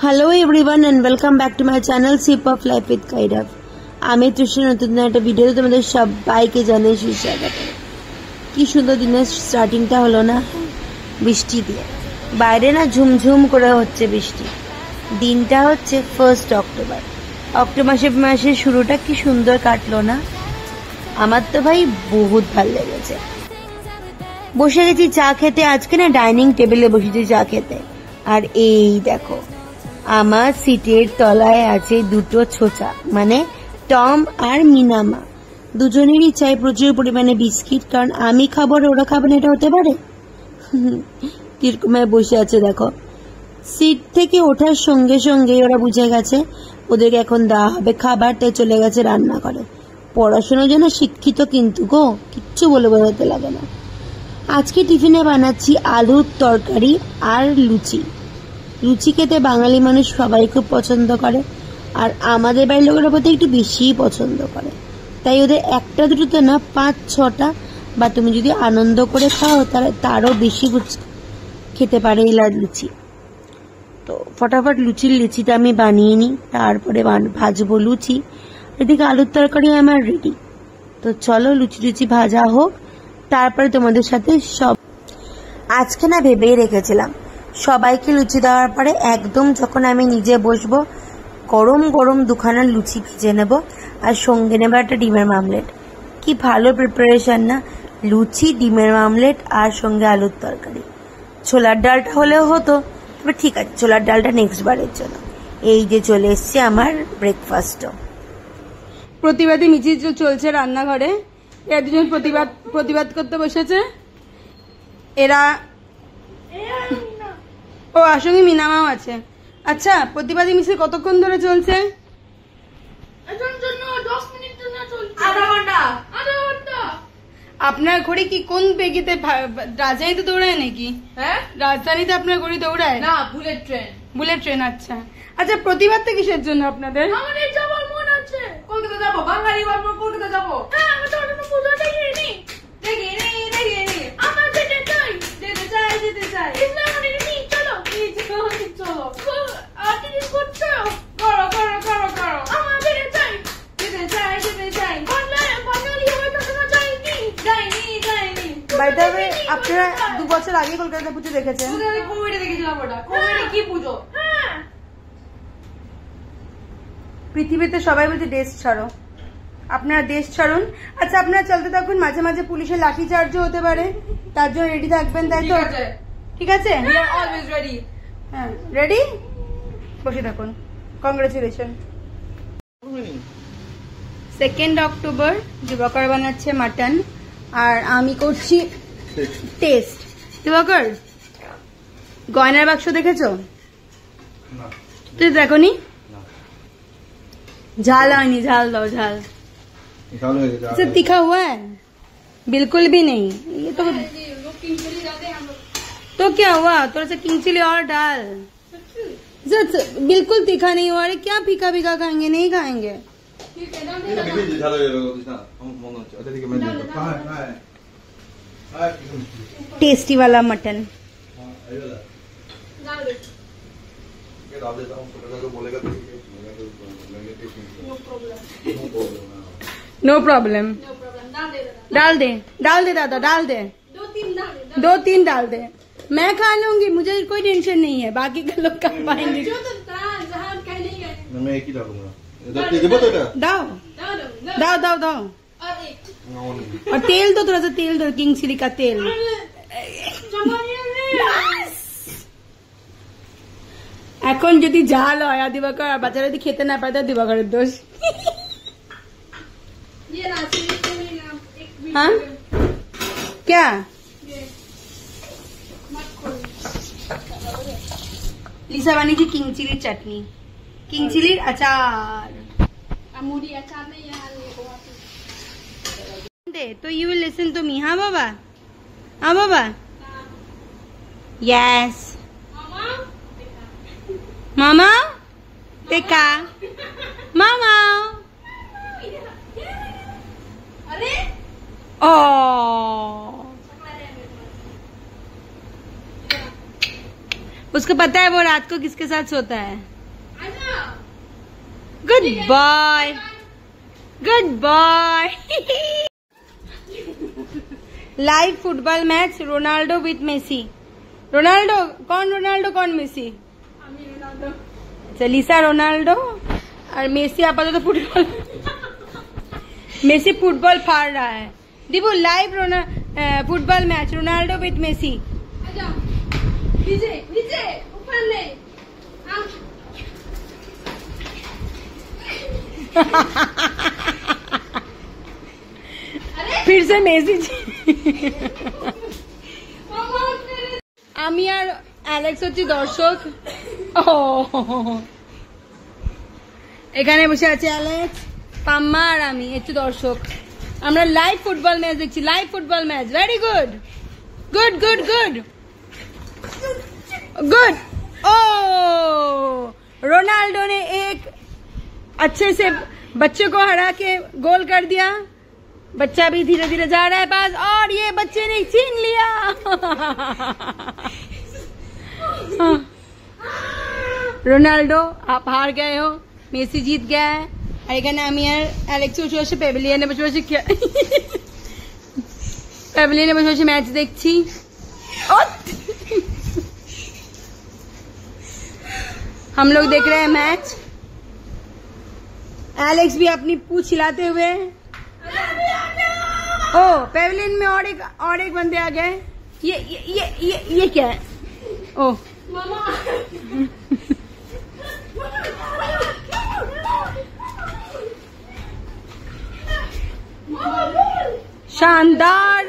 Hello everyone and welcome back to my channel Sip of Life with Kairav. আমি তৃষ্ণা নতুন একটা ভিডিওতে তোমাদের সবাইকে জানাই সুস্বাগত। কি সুন্দর দিনের স্টার্টিংটা হলো না বৃষ্টি দিয়ে। বাইরে না ঝুমঝুম করে হচ্ছে বৃষ্টি। দিনটা হচ্ছে 1 অক্টোবর। অক্টোবর মাসের শুরুটা কি সুন্দর কাটলো না? আমার তো ভাই বহুত ভালো লেগেছে। বসে গেছি চা খেতে, আজকে না ডাইনিং টেবিলে বসেছি চা খেতে। আর এই দেখো আমার সিটের তলায় আছে দুটো ছোচা, মানে টম আর মিনামা। দুজনেরই চাই প্রচুর পরিমাণে বিস্কিট, কারণ আমি খাবো আর ওরা খাবে না, এটা হতে পারে? কিরকম বসে আছে দেখো। সিট থেকে ওঠার সঙ্গে সঙ্গে ওরা বুঝে গেছে ওদেরকে এখন দেওয়া হবে খাবার, তাই চলে গেছে রান্না করে। পড়াশোনার জন্য শিক্ষিত কিন্তু গো, কিচ্ছু বলে বোঝাতে লাগে না। আজকে টিফিনে বানাচ্ছি আলুর তরকারি আর লুচি। লুচি খেতে বাঙালি মানুষ সবাই খুব পছন্দ করে, আর আমাদের বাড়ির লোকেরা প্রতি একটু বেশিই পছন্দ করে। তাই ওদের একটা দুটোতে না 5-6টা, বা তুমি যদি আনন্দ করে খাও তাহলে তারও বেশি খেতে পারে এই লুচি। তো ফটাফট লিচিটা আমি বানিয়ে নিই, তারপরে ভাজবো লুচি। এদিকে আলুর তরকারি আমার রেডি। তো চলো লুচি ভাজা হোক, তারপরে তোমাদের সাথে সব। আজকে না ভেবেই রেখেছিলাম সবাইকে লুচি দেওয়ার পরে একদম যখন আমি নিজে বসবো, গরম গরম দুখানা লুচি ভেজে নেব, আর সঙ্গে নেবো একটা ডিমের মামলেট। কি ভালো প্রিপারেশন না, লুচি, ডিমের মামলেট আর সঙ্গে আলুর তরকারি। ছোলার ডালটা হলেও হতো, তবে ঠিক আছে ছোলার ডালটা নেক্সট বারের জন্য। এই যে চলে এসছে আমার ব্রেকফাস্টও। প্রতিবাদী মিছিল চলছে রান্নাঘরে। এরা দুজন প্রতিবাদ করতে বসেছে। এরা ও আসলে মিনামাও আছে। আচ্ছা, প্রতিবাদী মিছিল কতক্ষণ ধরে চলছে? আপনার ঘড়ি কি কোন বেগিতে? রাজধানীতে দৌড়ায় নাকি? হ্যাঁ, রাজধানীতে আপনার ঘড়ি দৌড়ায় না? Bullet train. আচ্ছা আচ্ছা, প্রতিবাদটা কিসের জন্য আপনাদের? আমাদের যাবার মন আছে, কলকাতা যাবো, বাঙালি বাবু কলকাতা যাবো। হ্যাঁ, আমি তো ওটা পুজো দেখিনি। আমার যেতে চাই। ইসলাম নি চলো আর্টিস্ট করছো, করো। আমার যেতে চাই। বাঙালি হয়ে কখনো যাইনি। বাই দ্য ওয়ে, আপনারা 2 বছর আগে কলকাতা পুজো দেখেছেন? কোভিডে দেখেছিলাম ওটা। কোভিডে কি পুজো? হ্যাঁ, পৃথিবীতে সবাই বলছে দেশ ছাড়ো, আপনারা দেশ ছাড়ুন। আচ্ছা, আপনারা চলতে থাকুন, মাঝে মাঝে পুলিশের লাঠি চার্জও হতে পারে, তার জন্য রেডি থাকবেন, তাই তো? ঠিক আছে, অলওয়েজ রেডি। হ্যাঁ রেডি, বসে থাকুন। কংগ্রেচুলেশন। 2 অক্টোবর দিবাকর বানাচ্ছে মাটন, আর আমি করছি টেস্ট। দিবাকর, গয়নার বাক্স দেখেছো? তুই দেখোনি? झाल आनी, झाल दो, झाल इसे तीखा हुआ है? बिल्कुल भी नहीं। ये तो क्या हुआ, थोड़ा सा किंग चिली और डाल। बिल्कुल तीखा नहीं हुआ। अरे क्या फीका फीका खाएंगे? नहीं खाएंगे। टेस्टी वाला मटन। No problem. डाल दे दादा, डाल दे। 2-3 डाल दे। मैं खा लूंगी, मुझे कोई टेंशन नहीं है, बाकी के लोग खा पाएंगे। मैं एक ही डालूंगा। दाओ। और तेल दो, थोड़ा सा तेल दो, किंग चिली का तेल। এখন যদি ঝাল হয় আর দিবাকর আর বাচ্চারা যদি খেতে না পারে, দিবাকরের দোষ। हाँ क्या? লিসা বানিয়েছি কিং চিলির চাটনি, কিং চিলির আচার। আমুরি আচার নেই यार, तो you will listen to me, हाँ बाबा? हाँ बाबा? Yes. मामा देखा, मामा। अरे ओ उसको पता है वो रात को किसके साथ सोता है। Goodbye, goodbye. Live football match Ronaldo with Messi. Ronaldo कौन मेसी? लिसा रोनाल्डो और मेसी आपातत तो फुटबॉल मेसी फुटबॉल फाड़ रहा है। Deepu live football match Ronaldo with Messi. नीचे ऊपर ले। फिर से मेसी আমি আর অ্যালেক্স হচ্ছি দর্শক। এখানে বসে আছে অ্যালেক্স, পাম্মা আর আমি একটু দর্শক। আমরা লাইভ ফুটবল मैच দেখছি, live football match. Very good good good good good. ओ रोनाल्डो ने एक अच्छे से बच्चे को हरा के गोल कर दिया। बच्चा भी धीरे धीरे जा रहा है पास और ये बच्चे ने छीन लिया। रोनाल्डो आप हार गए हो, मेसी जीत गया है। और এখানে আমি আর অ্যালেক্স বসে বসে প্যাভিলিয়নে বসে বসে প্যাভিলিয়নে বসে বসে ম্যাচ দেখছি। हम लोग देख रहे हैं मैच। एलेक्स भी अपनी पूंछ हिलाते हुए। ओ पेविलियन में और एक बंदे आ गए। ये क्या है? ओ शानदार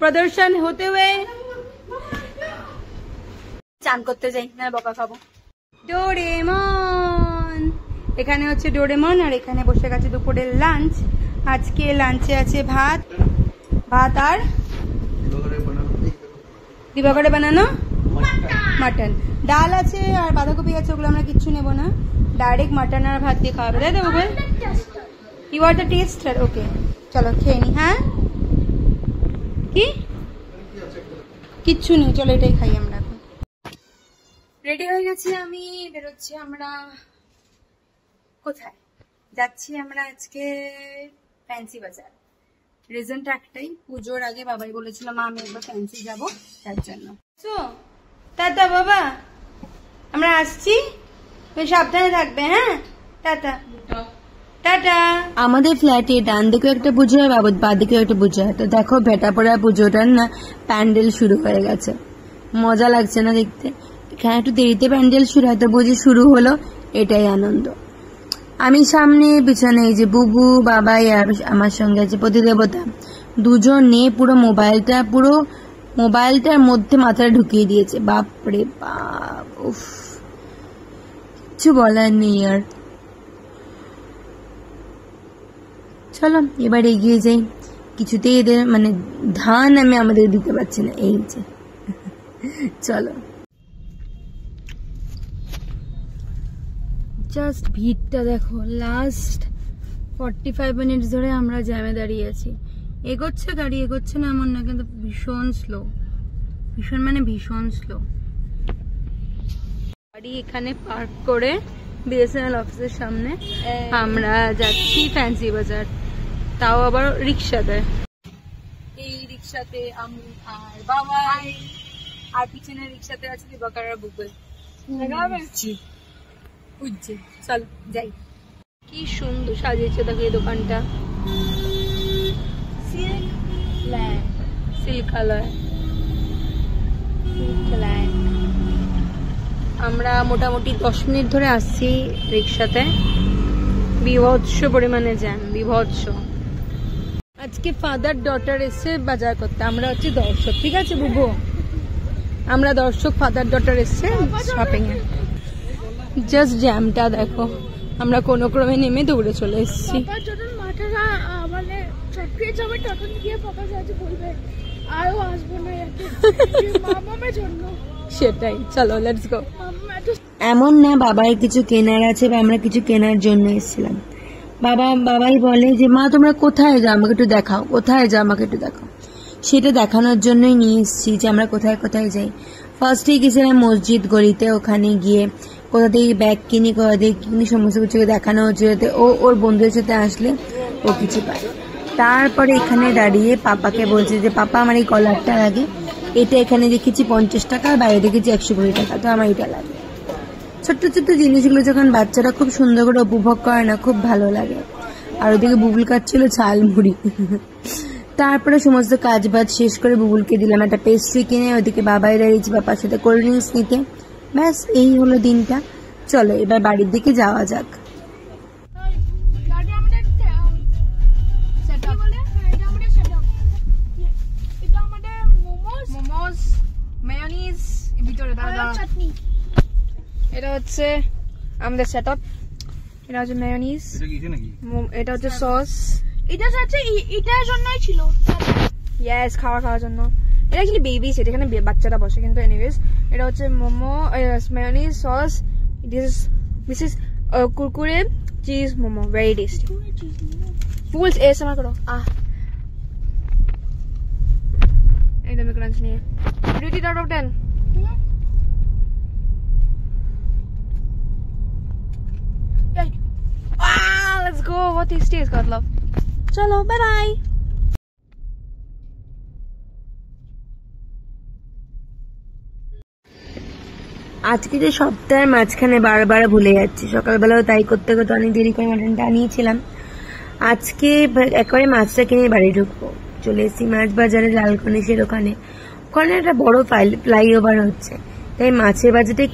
प्रदर्शन होते हुए চান করতে যাই না বকা খাবো। ডোরেমন এখানে হচ্ছে ডোরেমন আর এখানে বসে গেছে দুপুরের লাঞ্চ। আজকে লাঞ্চে আছে ভাত আর দিবাকরে বানানো মাটন, ডাল আছে আর বাঁধাকপি আছে, ওগুলো আমরা কিচ্ছু নেবো না, ডাইরেক্ট মাটন আর ভাত দিয়ে খাওয়াবে, তাই তো Google? You are the taster. Okay চলো খেয়ে নি। হ্যাঁ কি কিচ্ছু নেই, চলো এটাই খাই আমরা। এখন রেডি হয়ে গেছি আমি, বেরোচ্ছি আমরা। কোথায় যাচ্ছি আমরা? আজকে ফ্যান্সি বাজার। রিজনটা একটাই, পুজোর আগে বাবাই বলেছিল মা আমি একবার ফ্যান্সি যাবো, তার জন্য। টাটা বাবা, আমরা আসছি, সাবধানে থাকবে। হ্যাঁ টাটা টাটা। আমাদের ফ্ল্যাটে ডান দিকেও একটা পুজো হয়, বাঁ দিকেও একটা পুজো হয়। তো দেখো ভেটাপড়া পুজোটার না প্যান্ডেল শুরু হয়ে গেছে, মজা লাগছে না দেখতে? এখানে একটু দেরিতে প্যান্ডেল শুরু হয়, তো বুঝি শুরু হলো, এটাই আনন্দ। আমি সামনে, পিছনে এই যে বুবু, বাবাই আর আমার সঙ্গে আছে প্রতিদেবতা। দুজনে পুরো মোবাইলটার মধ্যে মাথাটা ঢুকিয়ে দিয়েছে। বাপরে বাপ, উফ, কিছু বলার নেই আর। চলো এবার এগিয়ে যাই। কিছুতেই এদের মানে ধান আমি আমাদের দিতে পারছি না, এই যে। চলো, জাস্ট ভিড়টা দেখো। লাস্ট 45 মিনিট ধরে আমরা জ্যামে দাঁড়িয়ে আছি। এগোচ্ছে গাড়ি, এগোচ্ছে না এমন না, কিন্তু ভীষণ স্লো, ভীষণ স্লো। গাড়ি এখানে পার্ক করে বিএসএনএল অফিসের সামনে আমরা যাচ্ছি ফ্যান্সি বাজার, তাও আবার রিক্সাতে। এই রিক্সাতে আমি আর বাবা, আর পিছনে রিক্সাতে আছে দিবাকর আর বুবুল। চল যাই। কি সুন্দর সাজিয়েছে দেখো এই দোকানটা, সিল্কালয়। আমরা মোটামুটি 10 মিনিট ধরে আসছি রিক্সাতে, বিভৎস পরিমাণে জ্যাম, বিভৎস। আজকে ফাদার ডটার এসে বাজার করতে, আমরা হচ্ছে দর্শক, ঠিক আছে বুবু? আমরা দর্শক, ফাদার ডটার এসছে শপিং এ। জাস্ট জ্যামটা দেখো, আমরা কোনো ক্রমে নেমে দৌড়ে চলে এসেছি। সেটাই, চলো লেটস গো। এমন না বাবার কিছু কেনার আছে বা আমরা কিছু কেনার জন্য এসেছিলাম। বাবাই বলে যে মা তোমরা কোথায় যাও, আমাকে একটু দেখাও, কোথায় যাও আমাকে একটু দেখাও। সেটা দেখানোর জন্যই নিয়ে এসেছি যে আমরা কোথায় কোথায় যাই। ফার্স্টেই গেছিলাম মসজিদ গলিতে, ওখানে গিয়ে কোথা থেকে ব্যাগ কিনি কোথা থেকে কিনি সমস্ত কিছুকে দেখানো হচ্ছে যাতে ও ওর বন্ধুদের সাথে আসলে ও কিছু পায়। তারপরে এখানে দাঁড়িয়ে পাপাকে বলছে যে পাপা আমার এই কলারটা লাগে, এটা এখানে দেখেছি 50 টাকা আর বাইরে দেখেছি 120 টাকা, তো আমার এটা লাগে। ছোট্ট ছোট্ট জিনিসগুলো যখন বাচ্চারা খুব সুন্দর করে উপভোগ করে না, খুব ভালো লাগে। আর ওদিকে বুবুল খাচ্ছিল ঝালমুড়ি। তারপরে সমস্ত কাজ বাজ শেষ করে বুবুলকে দিলাম একটা পেস্ট্রি কিনে, ওদিকে বাবাই দাঁড়িয়েছি বাবার সাথে কোল্ড ড্রিঙ্কস নিতে। ব্যাস এই হলো দিনটা। চলো এবার বাড়ির দিকে যাওয়া যাক। এটা হচ্ছে আমাদের সেটআপ, এটা হচ্ছে মেয়োনিজ, এটা হচ্ছে সস, এটা হচ্ছে এটার জন্যই ছিল। ইয়েস খাওয়ার জন্য। এটা অ্যাকচুয়ালি বেবি সেট, এখানে বাচ্চারা বসে, কিন্তু এনিওয়েজ এটা হচ্ছে momo, mayonnaise, sauce, this is Kurkure cheese momo, very tasty. ফুলস এসএমআর করো। একদম ক্রাঞ্চ নিয়ে rated out of 10। Let's go. What tasty is God love. Chalo, bye bye. আজকে যে সপ্তাহের মাঝখানে বারবার ভুলে যাচ্ছি, সকালবেলাও তাই করতে করতে অনেক দেরি করে মাটনটা আনিয়েছিলাম। আজকে একবারে মাছটা কিনে বাড়ি ঢুকবো। চলে এসেছি মাছ বাজারে, লাল গণেশের ওখানে একটা বড় ফ্লাইওভার হচ্ছে, তাই মাছের বাজারটা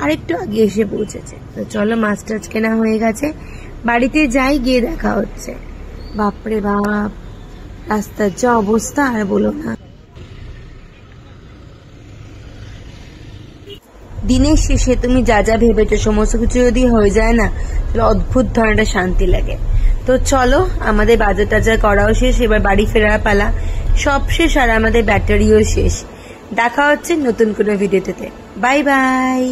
আরেকটু আগে এসে পৌঁছেছে। তো চলো মাছ টাছ কেনা হয়ে গেছে, বাড়িতে যাই, গিয়ে দেখা হচ্ছে। বাপরে বাপ, রাস্তার যা অবস্থা আর বলো না। দিনের শেষে তুমি যা যা ভেবেছো সমস্ত কিছু যদি হয়ে যায় না, তাহলে অদ্ভুত ধরনের শান্তি লাগে। তো চলো আমাদের বাজার টাজার করাও শেষ, এবার বাড়ি ফেরার পালা। সব শেষ আর আমাদের ব্যাটারিও শেষ। দেখা হচ্ছে নতুন কোনো ভিডিওতে। Bye bye.